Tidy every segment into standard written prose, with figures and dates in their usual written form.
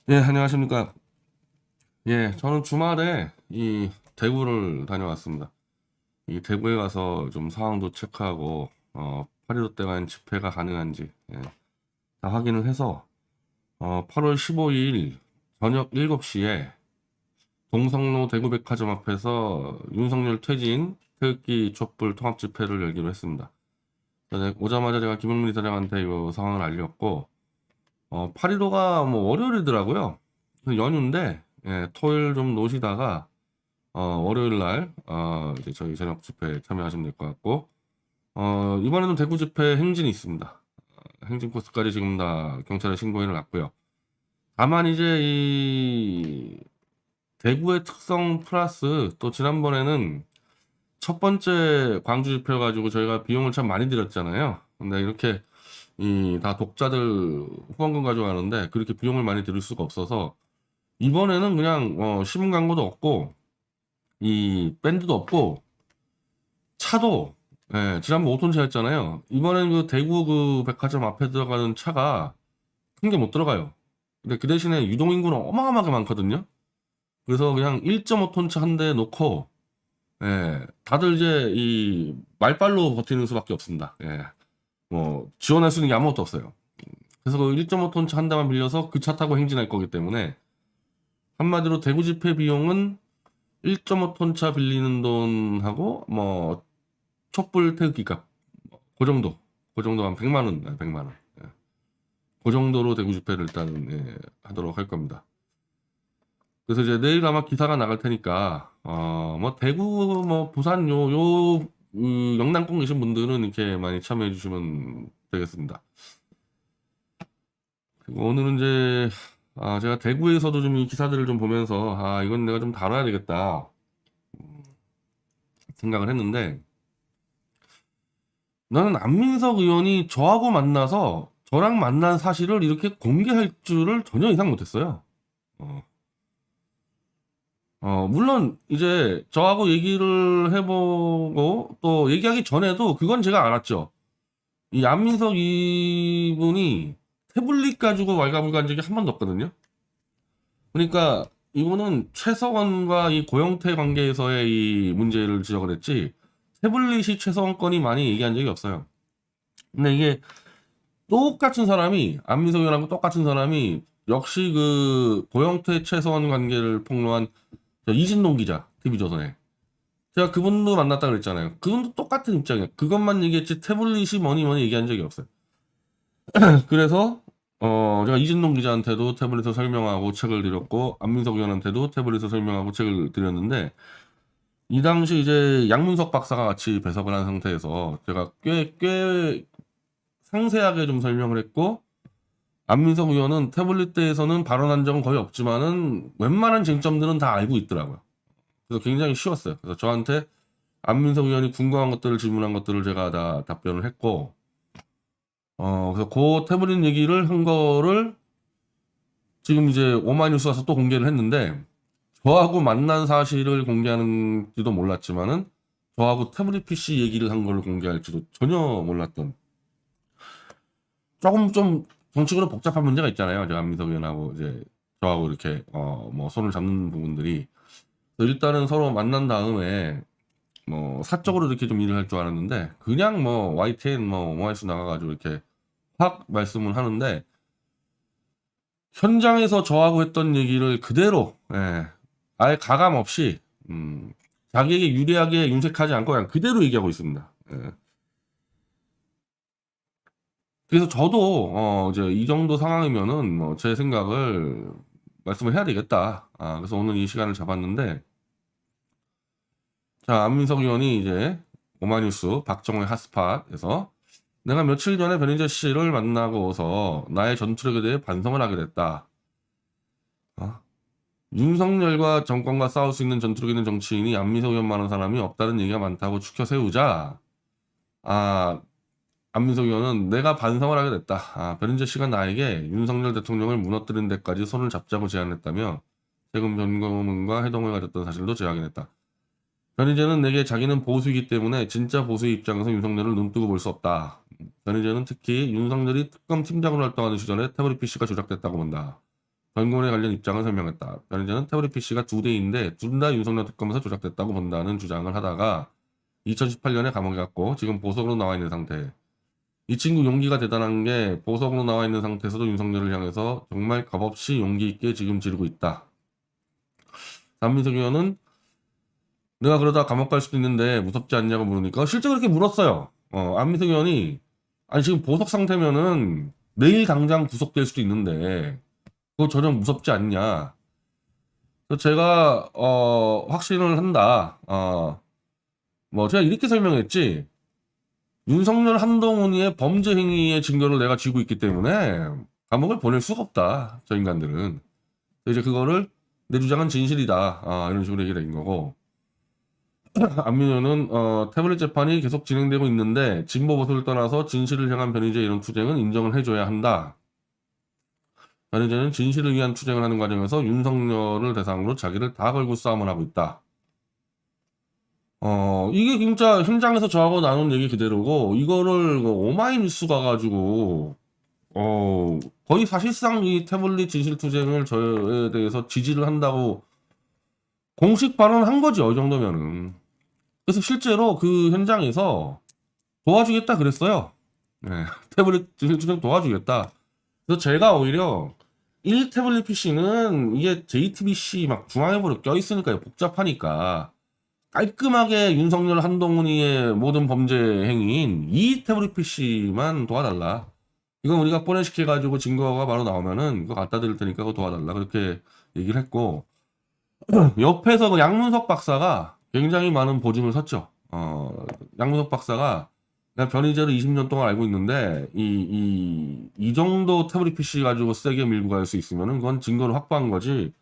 예, 안녕하십니까. 예, 저는 주말에 이 대구를 다녀왔습니다. 이 대구에 가서 좀 상황도 체크하고, 8.15 때 간 집회가 가능한지, 다 확인을 해서, 8월 15일 저녁 7시에 동성로 대구백화점 앞에서 윤석열 퇴진, 태극기 촛불 통합 집회를 열기로 했습니다. 그래서 오자마자 제가 김용민 사장한테 이 상황을 알렸고, 8.15가 뭐 월요일이더라고요. 그래서 연휴인데, 토요일 좀 노시다가, 월요일 날, 이제 저희 저녁 집회에 참여하시면 될 것 같고, 이번에는 대구 집회 행진이 있습니다. 행진 코스까지 지금 다 경찰에 신고해 놨고요. 다만 이제 이 대구의 특성 플러스 또 지난번에는 첫 번째 광주 집회 가지고 저희가 비용을 참 많이 들였잖아요. 근데 이렇게 이 다 독자들 후원금 가져가는데 그렇게 비용을 많이 들일 수가 없어서 이번에는 그냥 신문 광고도 없고 이 밴드도 없고 차도 지난번 5톤 차였잖아요. 이번엔 그 대구 그 백화점 앞에 들어가는 차가 큰 게 못 들어가요. 근데 그 대신에 유동인구는 어마어마하게 많거든요. 그래서 그냥 1.5톤 차 한 대 놓고 다들 이제 이 말빨로 버티는 수밖에 없습니다. 뭐 지원할 수 있는 게 아무것도 없어요. 그래서 그 1.5톤 차 한 대만 빌려서 그 차 타고 행진할 거기 때문에 한마디로 대구 집회 비용은 1.5톤 차 빌리는 돈하고 뭐 촛불 태극기 값, 그 정도, 그 정도 한 100만 원, 100만 원. 그 정도로 대구 집회를 일단 하도록 할 겁니다. 그래서 이제 내일 아마 기사가 나갈 테니까 뭐 대구 뭐 부산 요 영남권 계신 분들은 이렇게 많이 참여해 주시면 되겠습니다. 그리고 오늘은 이제 제가 대구에서도 좀 이 기사들을 좀 보면서 이건 내가 좀 다뤄야 되겠다 생각을 했는데 나는 안민석 의원이 저하고 만나서 저랑 만난 사실을 이렇게 공개할 줄을 전혀 예상 못했어요. 어, 물론 이제 저하고 얘기를 해보고 또 얘기하기 전에도 그건 제가 알았죠. 이 안민석 이분이 태블릿 가지고 왈가불가한 적이 한 번도 없거든요. 그러니까 이거는 최서원과 이 고영태 관계에서의 이 문제를 지적을 했지 태블릿이 최서원 건이 많이 얘기한 적이 없어요. 근데 이게 똑같은 사람이 안민석 의원하고 똑같은 사람이 역시 그 고영태 최서원 관계를 폭로한 저 이진동 기자 TV조선에 제가 그분도 만났다 그랬잖아요. 그분도 똑같은 입장이에요. 그것만 얘기했지 태블릿이 뭐니 뭐니 얘기한 적이 없어요. 그래서 제가 이진동 기자한테도 태블릿을 설명하고 책을 드렸고 안민석 의원한테도 태블릿을 설명하고 책을 드렸는데 이 당시 이제 양문석 박사가 같이 배석을 한 상태에서 제가 꽤 상세하게 좀 설명을 했고 안민석 의원은 태블릿대에서는 발언한 적은 거의 없지만은 웬만한 쟁점들은 다 알고 있더라고요. 그래서 굉장히 쉬웠어요. 그래서 저한테 안민석 의원이 궁금한 것들을 질문한 것들을 제가 다 답변을 했고, 그래서 그 태블릿 얘기를 한 거를 지금 이제 오마이뉴스 와서 또 공개를 했는데, 저하고 만난 사실을 공개하는지도 몰랐지만은, 저하고 태블릿 PC 얘기를 한 걸 공개할지도 전혀 몰랐던, 조금 좀 정치적으로 복잡한 문제가 있잖아요. 제가 안민석 의원하고 이제 저하고 이렇게, 뭐 손을 잡는 부분들이. 그래서 일단은 서로 만난 다음에, 뭐 사적으로 이렇게 좀 일을 할 줄 알았는데 그냥 뭐 YTN 뭐 OIS 나가가지고 이렇게 확 말씀을 하는데 현장에서 저하고 했던 얘기를 그대로 아예 가감 없이 자기에게 유리하게 윤색하지 않고 그냥 그대로 얘기하고 있습니다. 그래서 저도 이제 이 정도 상황이면은 뭐 제 생각을 말씀을 해야 되겠다. 그래서 오늘 이 시간을 잡았는데 자 안민석 의원이 이제 오마이뉴스 박정호의 핫스팟에서 내가 며칠 전에 변희재 씨를 만나고서 나의 전투력에 대해 반성을 하게 됐다. 어? 윤석열과 정권과 싸울 수 있는 전투력 있는 정치인이 안민석 의원만한 사람이 없다는 얘기가 많다고 추켜 세우자. 아, 안민석 의원은 내가 반성을 하게 됐다. 변희재 씨가 나에게 윤석열 대통령을 무너뜨리는 데까지 손을 잡자고 제안했다며 세금 변경과 해동을 가졌던 사실도 제확인했다. 변희재는 내게 자기는 보수이기 때문에 진짜 보수의 입장에서 윤석열을 눈뜨고 볼 수 없다. 변희재는 특히 윤석열이 특검 팀장으로 활동하는 시절에 태블릿 PC가 조작됐다고 본다. 변경에 관련 입장을 설명했다. 변희재는 태블릿 PC가 2대인데 둘 다 윤석열 특검에서 조작됐다고 본다는 주장을 하다가 2018년에 감옥에 갔고 지금 보석으로 나와 있는 상태. 이 친구 용기가 대단한 게 보석으로 나와 있는 상태에서도 윤석열을 향해서 정말 값없이 용기 있게 지금 지르고 있다. 안민석 의원은 내가 그러다 감옥 갈 수도 있는데 무섭지 않냐고 물으니까 실제 그렇게 물었어요. 안민석 의원이 아니 지금 보석 상태면은 내일 당장 구속될 수도 있는데 그거 전혀 무섭지 않냐. 그래서 제가 확신을 한다. 뭐 제가 이렇게 설명했지. 윤석열 한동훈이의 범죄 행위의 증거를 내가 쥐고 있기 때문에 감옥을 보낼 수가 없다. 저 인간들은. 이제 그거를 내 주장은 진실이다. 이런 식으로 얘기를 한 거고. 안민호는 태블릿 재판이 계속 진행되고 있는데 진보 보수를 떠나서 진실을 향한 변희재 이런 투쟁은 인정을 해줘야 한다. 변희재는 진실을 위한 투쟁을 하는 과정에서 윤석열을 대상으로 자기를 다 걸고 싸움을 하고 있다. 이게 진짜 현장에서 저하고 나눈 얘기 그대로고 이거를 오마이뉴스 가가지고 거의 사실상 이 태블릿 진실 투쟁을 저에 대해서 지지를 한다고 공식 발언한 거죠. 이 정도면은. 그래서 실제로 그 현장에서 도와주겠다 그랬어요. 네, 태블릿 진실 투쟁 도와주겠다. 그래서 제가 오히려 1 태블릿 PC는 이게 JTBC 막 중앙일보로 껴있으니까 복잡하니까 깔끔하게 윤석열 한동훈이의 모든 범죄 행위인 2 태블릿 PC만 도와달라. 이건 우리가 뽀뇌시켜가지고 증거가 바로 나오면은 그거 갖다 드릴 테니까 그거 도와달라. 그렇게 얘기를 했고 옆에서 그 양문석 박사가 굉장히 많은 보증을 섰죠. 양문석 박사가 내가 변희재를 20년 동안 알고 있는데 이 정도 태블릿 PC 가지고 세게 밀고 갈 수 있으면은 그건 증거를 확보한 거지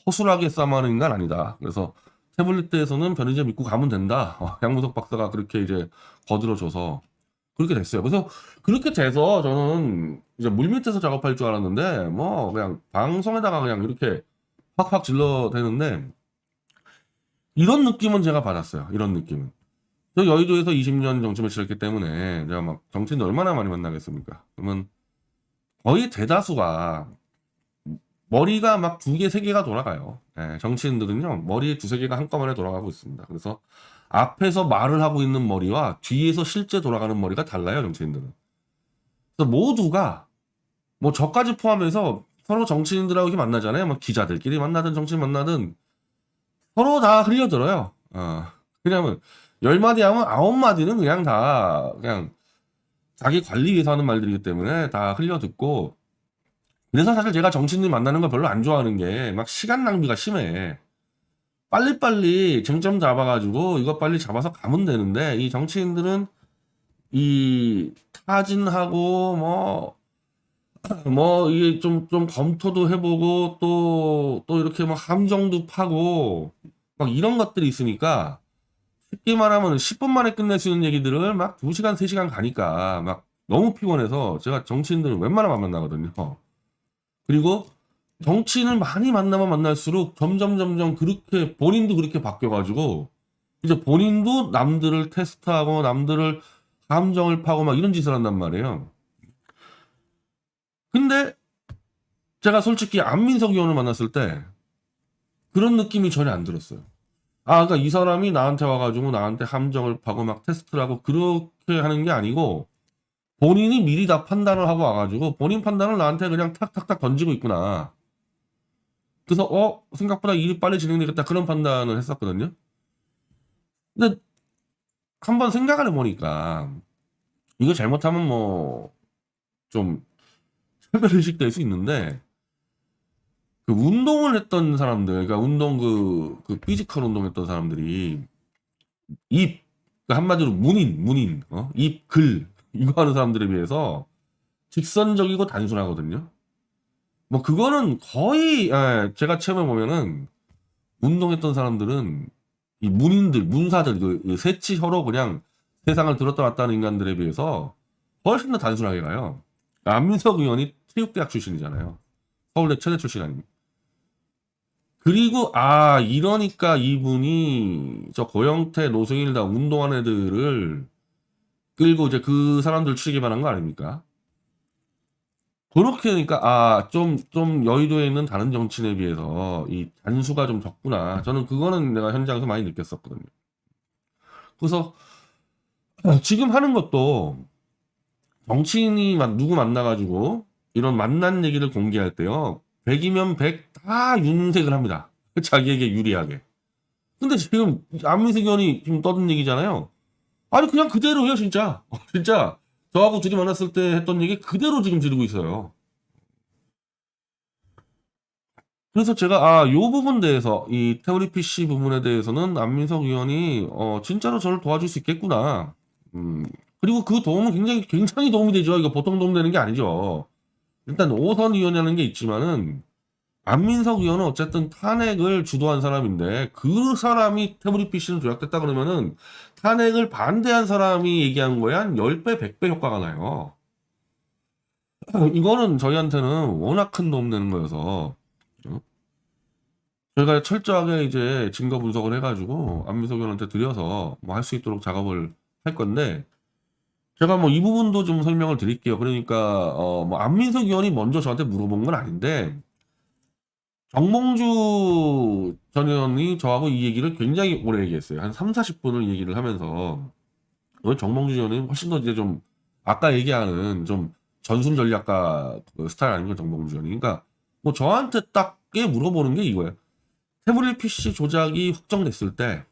허술하게 싸움하는 인간 아니다. 그래서 태블릿에서는 변희재 믿고 가면 된다. 양문석 박사가 그렇게 이제 거들어줘서 그렇게 됐어요. 그래서 그렇게 돼서 저는 이제 물밑에서 작업할 줄 알았는데 뭐 그냥 방송에다가 그냥 이렇게 확확 질러대는데 이런 느낌은 제가 받았어요. 이런 느낌은. 저 여의도에서 20년 정치를 치렀기 때문에 내가 막 정치인 얼마나 많이 만나겠습니까? 그러면 거의 대다수가 머리가 막 2개, 3개가 돌아가요. 네, 정치인들은요, 머리에 2, 3개가 한꺼번에 돌아가고 있습니다. 그래서 앞에서 말을 하고 있는 머리와 뒤에서 실제 돌아가는 머리가 달라요, 정치인들은. 그래서 모두가, 뭐 저까지 포함해서 서로 정치인들하고 이렇게 만나잖아요. 뭐 기자들끼리 만나든 정치인 만나든 서로 다 흘려들어요. 왜냐면 10마디 하면 9마디는 그냥 다 그냥 자기 관리 위해서 하는 말들이기 때문에 다 흘려듣고 그래서 사실 제가 정치인들 만나는 거 별로 안 좋아하는 게 막 시간 낭비가 심해. 빨리빨리 쟁점 잡아가지고 이거 빨리 잡아서 가면 되는데 이 정치인들은 이 타진하고 뭐 이게 좀 검토도 해보고 또 이렇게 막 함정도 파고 막 이런 것들이 있으니까 쉽게 말하면 10분 만에 끝낼 수 있는 얘기들을 막 2시간, 3시간 가니까 막 너무 피곤해서 제가 정치인들을 웬만하면 안 만나거든요. 그리고 정치인을 많이 만나면 만날수록 점점 그렇게 본인도 그렇게 바뀌어가지고 이제 본인도 남들을 테스트하고 남들을 감정을 파고 막 이런 짓을 한단 말이에요. 근데 제가 솔직히 안민석 의원을 만났을 때 그런 느낌이 전혀 안 들었어요. 그러니까 이 사람이 나한테 와가지고 나한테 함정을 파고 막 테스트를 하고 그렇게 하는 게 아니고 본인이 미리 다 판단을 하고 와가지고 본인 판단을 나한테 그냥 탁탁탁 던지고 있구나. 그래서 생각보다 일이 빨리 진행되겠다 그런 판단을 했었거든요. 근데 한번 생각을 해보니까 이거 잘못하면 뭐 좀 차별의식 될 수 있는데 그 운동을 했던 사람들, 그러니까 운동 그 피지컬 운동했던 사람들이 입, 그러니까 한마디로 문인, 입, 글 이거 하는 사람들에 비해서 직선적이고 단순하거든요. 뭐 그거는 거의 제가 체험해 보면은 운동했던 사람들은 이 문인들, 문사들 그 새치 혀로 그냥 세상을 들었다 놨다 하는 인간들에 비해서 훨씬 더 단순하게 가요. 안민석 의원이 체육대학 출신이잖아요. 서울대 최대 출신 아닙니까? 그리고 이러니까 이분이 저 고영태, 노승일 다 운동한 애들을 끌고 이제 그 사람들 추기반한 거 아닙니까? 그렇게 그러니까 좀 여의도에 있는 다른 정치인에 비해서 이 단수가 좀 적구나. 저는 그거는 내가 현장에서 많이 느꼈었거든요. 그래서 지금 하는 것도 정치인이 누구 만나가지고 이런 만난 얘기를 공개할 때요. 100이면 100 다 윤색을 합니다. 자기에게 유리하게. 근데 지금 안민석 의원이 지금 떠든 얘기잖아요. 아니 그냥 그대로예요 진짜. 진짜 저하고 둘이 만났을 때 했던 얘기 그대로 지금 지르고 있어요. 그래서 제가 요 부분 대해서 이 태블릿 PC 부분에 대해서는 안민석 의원이 진짜로 저를 도와줄 수 있겠구나. 음, 그리고 그 도움은 굉장히 도움이 되죠. 이거 보통 도움 되는 게 아니죠. 일단 오선 의원이라는 게 있지만은 안민석 의원은 어쨌든 탄핵을 주도한 사람인데 그 사람이 태블릿 PC는 조작됐다 그러면은 탄핵을 반대한 사람이 얘기한 거에 한 10배, 100배 효과가 나요. 이거는 저희한테는 워낙 큰 도움 되는 거여서 어? 저희가 철저하게 이제 증거 분석을 해가지고 안민석 의원한테 드려서 뭐 할 수 있도록 작업을 할 건데 제가 뭐 이 부분도 좀 설명을 드릴게요. 그러니까 뭐 안민석 의원이 먼저 저한테 물어본 건 아닌데 정몽주 전 의원이 저하고 이 얘기를 굉장히 오래 얘기했어요. 한 3, 40분을 얘기를 하면서 정몽주 의원이 훨씬 더 이제 좀 아까 얘기하는 좀 전술 전략가 그 스타일 아닌가 정몽주 의원이. 그러니까 뭐 저한테 딱게 물어보는 게 이거예요. 태블릿 PC 조작이 확정됐을 때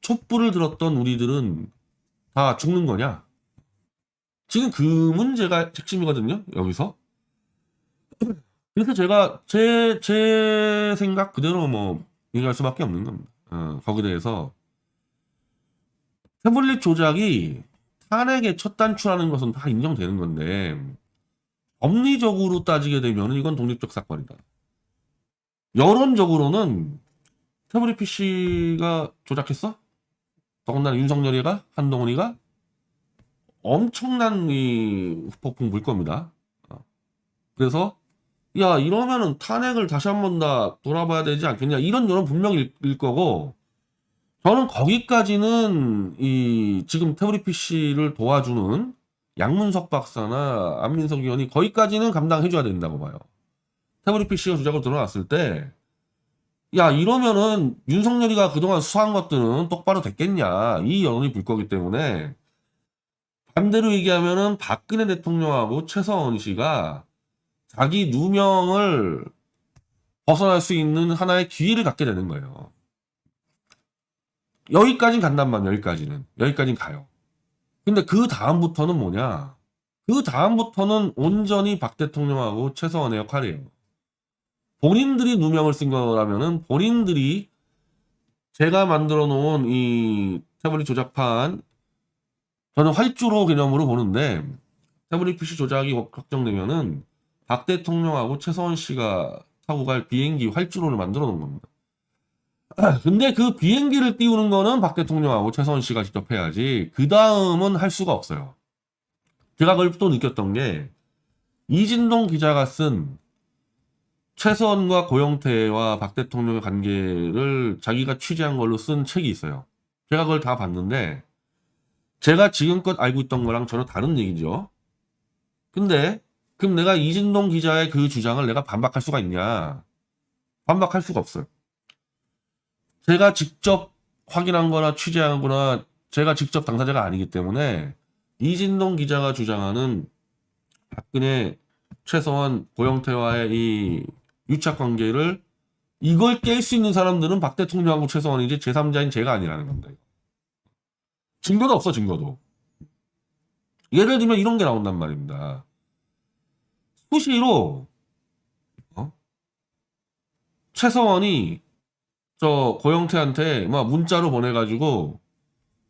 촛불을 들었던 우리들은 다 죽는 거냐? 지금 그 문제가 핵심이거든요. 여기서. 그래서 제가 제 생각 그대로 뭐 얘기할 수밖에 없는 겁니다. 거기에 대해서 태블릿 조작이 탄핵의 첫 단추라는 것은 다 인정되는 건데 법리적으로 따지게 되면 이건 독립적 사건이다. 여론적으로는 태블릿 PC가 조작했어? 더군다나 윤석열이가 한동훈이가 엄청난 이 후폭풍 불 겁니다. 그래서 야 이러면은 탄핵을 다시 한 번 다 돌아봐야 되지 않겠냐 이런 여론 분명히 일 거고 저는 거기까지는 이 지금 태블릿 PC를 도와주는 양문석 박사나 안민석 의원이 거기까지는 감당해줘야 된다고 봐요. 태블릿 PC가 조작으로 드러났을 때 야 이러면은 윤석열이가 그동안 수사한 것들은 똑바로 됐겠냐 이 여론이 불 거기 때문에 반대로 얘기하면은 박근혜 대통령하고 최서원 씨가 자기 누명을 벗어날 수 있는 하나의 기회를 갖게 되는 거예요. 여기까지는 간단 말이에요. 여기까지는 가요. 근데 그 다음부터는 뭐냐? 그 다음부터는 온전히 박 대통령하고 최서원의 역할이에요. 본인들이 누명을 쓴 거라면은 본인들이 제가 만들어 놓은 이 태블릿 조작판 저는 활주로 개념으로 보는데 태블릿 PC 조작이 확정되면은 박 대통령하고 최서원 씨가 타고 갈 비행기 활주로를 만들어 놓은 겁니다. 근데 그 비행기를 띄우는 거는 박 대통령하고 최서원 씨가 직접 해야지 그 다음은 할 수가 없어요. 제가 그걸 또 느꼈던 게 이진동 기자가 쓴 최서원과 고영태와 박 대통령의 관계를 자기가 취재한 걸로 쓴 책이 있어요. 제가 그걸 다 봤는데 제가 지금껏 알고 있던 거랑 전혀 다른 얘기죠. 근데 그럼 내가 이진동 기자의 그 주장을 내가 반박할 수가 있냐? 반박할 수가 없어요. 제가 직접 확인한 거나 취재한 거나 제가 직접 당사자가 아니기 때문에 이진동 기자가 주장하는 박근혜, 최서원, 고영태와의 이 유착 관계를 이걸 깰 수 있는 사람들은 박 대통령하고 최서원이지 제3자인 제가 아니라는 겁니다. 증거도 없어, 증거도. 예를 들면 이런 게 나온단 말입니다. 수시로 최서원이 저 고영태한테 막 문자로 보내가지고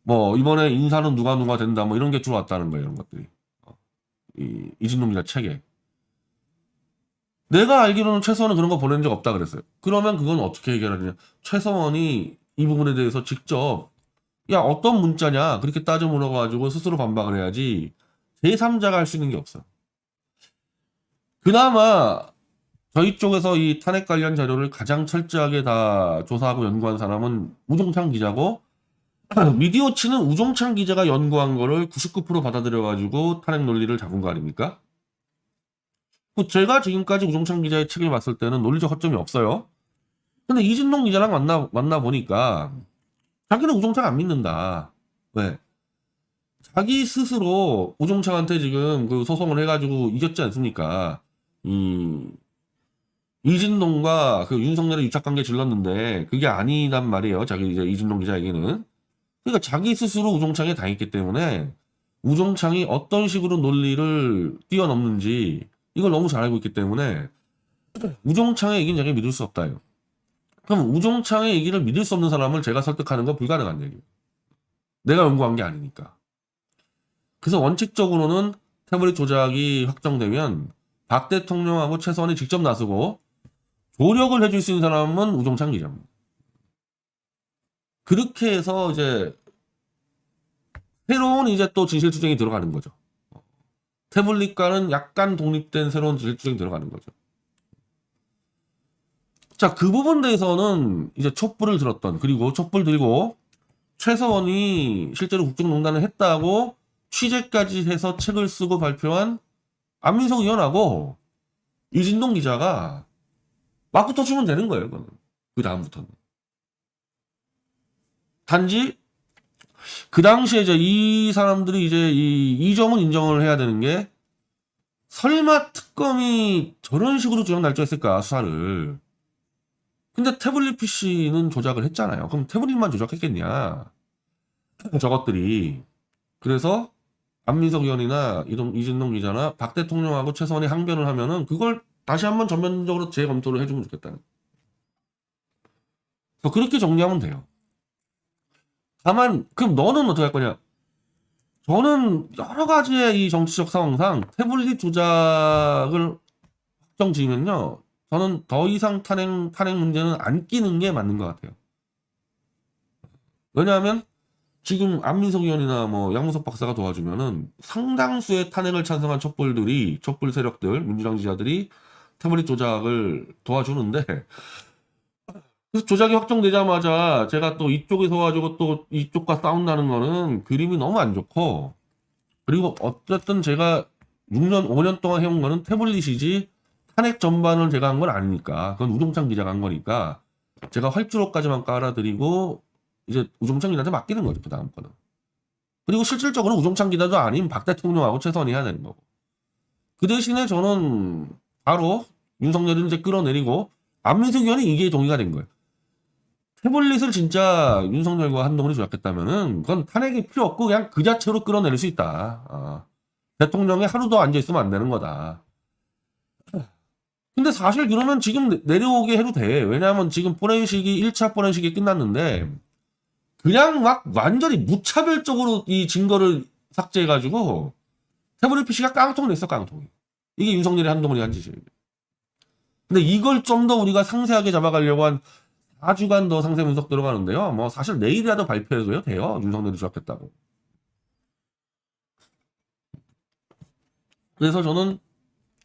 뭐 이번에 인사는 누가 된다 뭐 이런 게 들어왔다는 거예요. 이런 것들이 이진동 기자 책에 내가 알기로는 최서원은 그런 거 보낸 적 없다 그랬어요. 그러면 그건 어떻게 해결하느냐? 최서원이 이 부분에 대해서 직접 야 어떤 문자냐 그렇게 따져 물어가지고 스스로 반박을 해야지 제3자가 할 수 있는 게 없어. 그나마 저희 쪽에서 이 탄핵 관련 자료를 가장 철저하게 다 조사하고 연구한 사람은 우종찬 기자고 미디어치는 우종찬 기자가 연구한 거를 99% 받아들여가지고 탄핵 논리를 잡은 거 아닙니까? 제가 지금까지 우종찬 기자의 책을 봤을 때는 논리적 허점이 없어요. 근데 이진동 기자랑 만나 보니까 자기는 우종찬 안 믿는다. 왜? 자기 스스로 우종찬한테 지금 그 소송을 해가지고 이겼지 않습니까? 이진동과 그 윤석열의 유착관계 질렀는데 그게 아니란 말이에요. 자기 이제 이진동 기자에게는. 그러니까 자기 스스로 우종창에 당했기 때문에 우종창이 어떤 식으로 논리를 뛰어넘는지 이걸 너무 잘 알고 있기 때문에 우종창의 얘기는 자기가 믿을 수 없다요. 그럼 우종창의 얘기를 믿을 수 없는 사람을 제가 설득하는 건 불가능한 얘기예요. 내가 연구한 게 아니니까. 그래서 원칙적으로는 태블릿 조작이 확정되면 박 대통령하고 최소한이 직접 나서고 조력을 해줄 수 있는 사람은 우종찬 기자입니다. 그렇게 해서 이제 새로운 이제 또 진실투쟁이 들어가는 거죠. 태블릿과는 약간 독립된 새로운 진실투쟁이 들어가는 거죠. 자, 그 부분 대해서는 이제 촛불을 들었던, 그리고 촛불 들고 최서원이 실제로 국정농단을 했다고 취재까지 해서 책을 쓰고 발표한 안민석 의원하고 이진동 기자가 맞붙어 주면 되는 거예요, 그거는. 그 다음부터는. 단지 그 당시에 이제 이 사람들이 이제 이 점은 인정을 해야 되는 게 설마 특검이 저런 식으로 조작 날조했을까 수사를. 근데 태블릿 PC는 조작을 했잖아요. 그럼 태블릿만 조작했겠냐? 저것들이. 그래서 안민석 의원이나 이진동 기자나 박 대통령하고 최소한이 항변을 하면은 그걸 다시 한번 전면적으로 재검토를 해주면 좋겠다는. 그렇게 정리하면 돼요. 다만 그럼 너는 어떻게 할 거냐? 저는 여러 가지의 이 정치적 상황상 태블릿 조작을 확정 지으면요, 저는 더 이상 탄핵 문제는 안 끼는 게 맞는 것 같아요. 왜냐하면 지금 안민석 의원이나 뭐 양무석 박사가 도와주면은 상당수의 탄핵을 찬성한 촛불 세력들, 민주당 지지자들이 태블릿 조작을 도와주는데, 그래서 조작이 확정되자마자 제가 또 이쪽에서 와가지고 또 이쪽과 싸운다는 거는 그림이 너무 안 좋고, 그리고 어쨌든 제가 6년, 5년 동안 해온 거는 태블릿이지 탄핵 전반을 제가 한 건 아니니까, 그건 우종찬 기자가 한 거니까 제가 활주로까지만 깔아드리고 이제 우종찬 기자한테 맡기는 거죠, 그 다음 거는. 그리고 실질적으로 우종찬 기자도 아닌 박 대통령하고 최선이 해야 되는 거고. 그 대신에 저는 바로 윤석열을 이제 끌어내리고 안민석 의원이 이게 동의가 된 거예요. 태블릿을 진짜 윤석열과 한동훈이 조작했다면은 그건 탄핵이 필요 없고 그냥 그 자체로 끌어내릴 수 있다. 대통령이 하루도 앉아있으면 안 되는 거다. 근데 사실 그러면 지금 내려오게 해도 돼. 왜냐하면 지금 1차 포렌식이 끝났는데 그냥 막 완전히 무차별적으로 이 증거를 삭제해가지고 태블릿 PC가 깡통 냈어, 깡통이. 이게 윤석열이 한동훈이 한 짓이에요. 근데 이걸 좀 더 우리가 상세하게 잡아가려고 한 4주간 더 상세 분석 들어가는데요. 뭐 사실 내일이라도 발표해줘요, 돼요. 윤석열이 조작했다고. 그래서 저는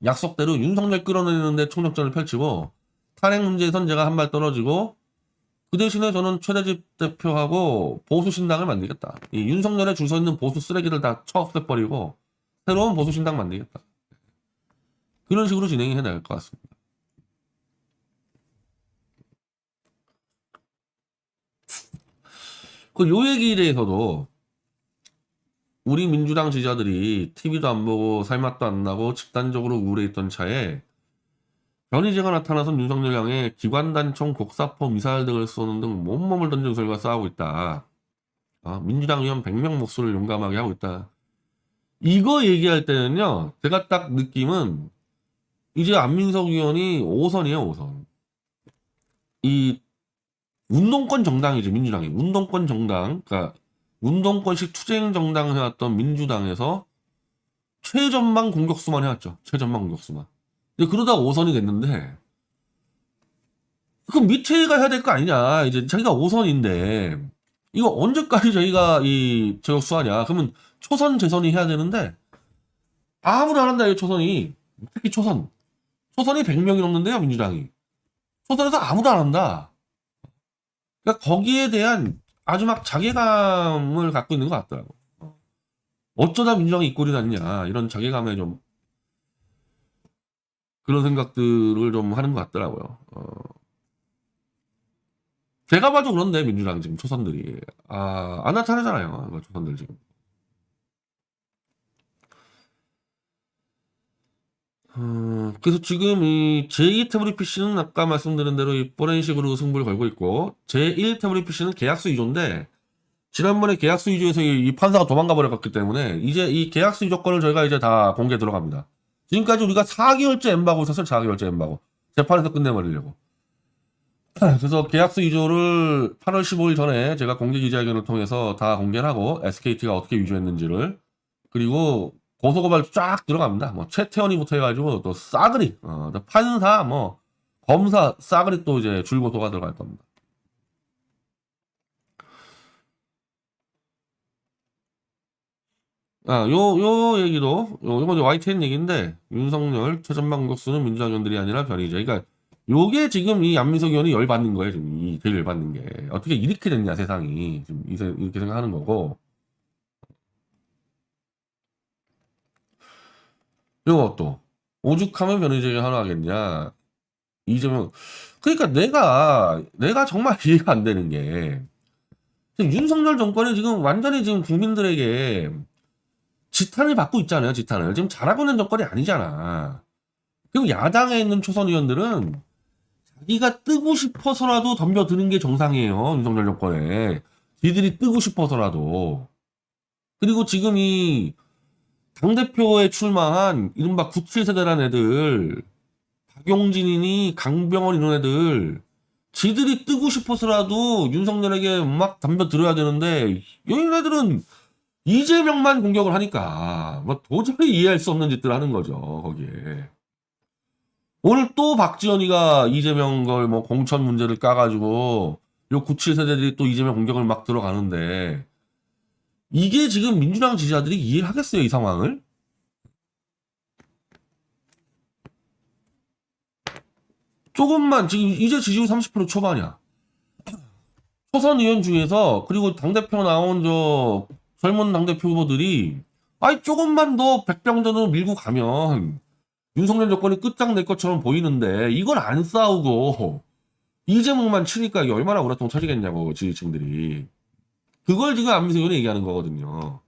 약속대로 윤석열 끌어내는데 총력전을 펼치고 탄핵 문제에선 제가 한 발 떨어지고 그 대신에 저는 최대집 대표하고 보수신당을 만들겠다. 이 윤석열에 줄 서 있는 보수 쓰레기를 다 처없애버리고 새로운 보수신당 만들겠다. 그런 식으로 진행이 해야 될 것 같습니다. 요 얘기에 대해서도 우리 민주당 지지자들이 TV도 안 보고 살맛도 안 나고 집단적으로 우울해있던 차에 변희재가 나타나서 윤석열 향해 기관단총, 곡사포, 미사일 등을 쏘는 등 몸몸을 던진 설과 싸우고 있다. 민주당 의원 100명 목소리를 용감하게 하고 있다. 이거 얘기할 때는요, 제가 딱 느낌은 이제 안민석 의원이 5선이에요, 5선. 이 운동권 정당이죠, 민주당이. 운동권 정당, 그러니까 운동권식 투쟁 정당을 해왔던 민주당에서 최전방 공격수만 해왔죠. 최전방 공격수만. 근데 그러다가 5선이 됐는데, 그럼 밑에가 해야 될 거 아니냐. 이제 자기가 5선인데, 이거 언제까지 저희가 이 저격수하냐. 그러면 초선, 재선이 해야 되는데, 아무도 안 한다, 이 초선이. 특히 초선. 초선이 100명이 넘는데요, 민주당이. 초선에서 아무도 안 한다. 그러니까 거기에 대한 아주 막 자괴감을 갖고 있는 것 같더라고. 어쩌다 민주당이 이 꼴이 났냐. 이런 자괴감에 좀 그런 생각들을 좀 하는 것 같더라고요. 제가 봐도 그런데 민주당 지금 초선들이 안 나타나잖아요. 초선들 지금. 그래서 지금 이 제2 태블릿 PC는 아까 말씀드린 대로 이런 식으로 승부를 걸고 있고, 제1 태블릿 PC는 계약수 위조인데, 지난번에 계약수 위조에서 이 판사가 도망가 버렸기 때문에 이제 이 계약수 위조 건을 저희가 이제 다 공개 들어갑니다. 지금까지 우리가 4개월째 엠바고 있었어요. 4개월째 엠바고. 재판에서 끝내버리려고. 그래서 계약수 위조를 8월 15일 전에 제가 공개 기자회견을 통해서 다 공개를 하고, SKT가 어떻게 위조했는지를, 그리고 고소고발 쫙 들어갑니다. 뭐 최태원이부터 해가지고 또 싸그리 또 판사 뭐 검사 싸그리 또 이제 줄고소가 들어갈 겁니다. 요 얘기도 요건 YTN 얘기인데, 윤석열 최전방 공격수는 민주당 의원들이 아니라 변이죠. 그러니까 요게 지금 이 안민석 의원이 열받는 거예요. 지금 이 되게 열받는 게 어떻게 이렇게 됐냐 세상이 지금 이렇게 생각하는 거고. 이거 또 오죽하면 변호제가 하나 하겠냐 이재명. 그러니까 내가 정말 이해가 안 되는 게, 지금 윤석열 정권이 지금 완전히 지금 국민들에게 지탄을 받고 있잖아요. 지탄을 지금 잘하고 있는 정권이 아니잖아. 그리고 야당에 있는 초선 의원들은 자기가 뜨고 싶어서라도 덤벼드는 게 정상이에요. 윤석열 정권에 지들이 뜨고 싶어서라도. 그리고 지금 이 당대표에 출마한 이른바 97세대란 애들, 박용진이니 강병원 이런 애들, 지들이 뜨고 싶어서라도 윤석열에게 막 덤벼들어야 되는데, 이런 애들은 이재명만 공격을 하니까 뭐 도저히 이해할 수 없는 짓들 하는 거죠. 거기에 오늘 또 박지원이가 이재명 걸 뭐 공천 문제를 까가지고 요 97세대들이 또 이재명 공격을 막 들어가는데, 이게 지금 민주당 지지자들이 이해를 하겠어요, 이 상황을? 조금만 지금 이제 지지율 30% 초반이야. 초선 의원 중에서, 그리고 당대표 나온 저 젊은 당대표 후보들이 아니 조금만 더 백병전으로 밀고 가면 윤석열 정권이 끝장낼 것처럼 보이는데, 이걸 안 싸우고 이재명만 치니까 이게 얼마나 우라통 터지겠냐고 지지층들이. 그걸 지금 안민석 의원이 얘기하는 거거든요.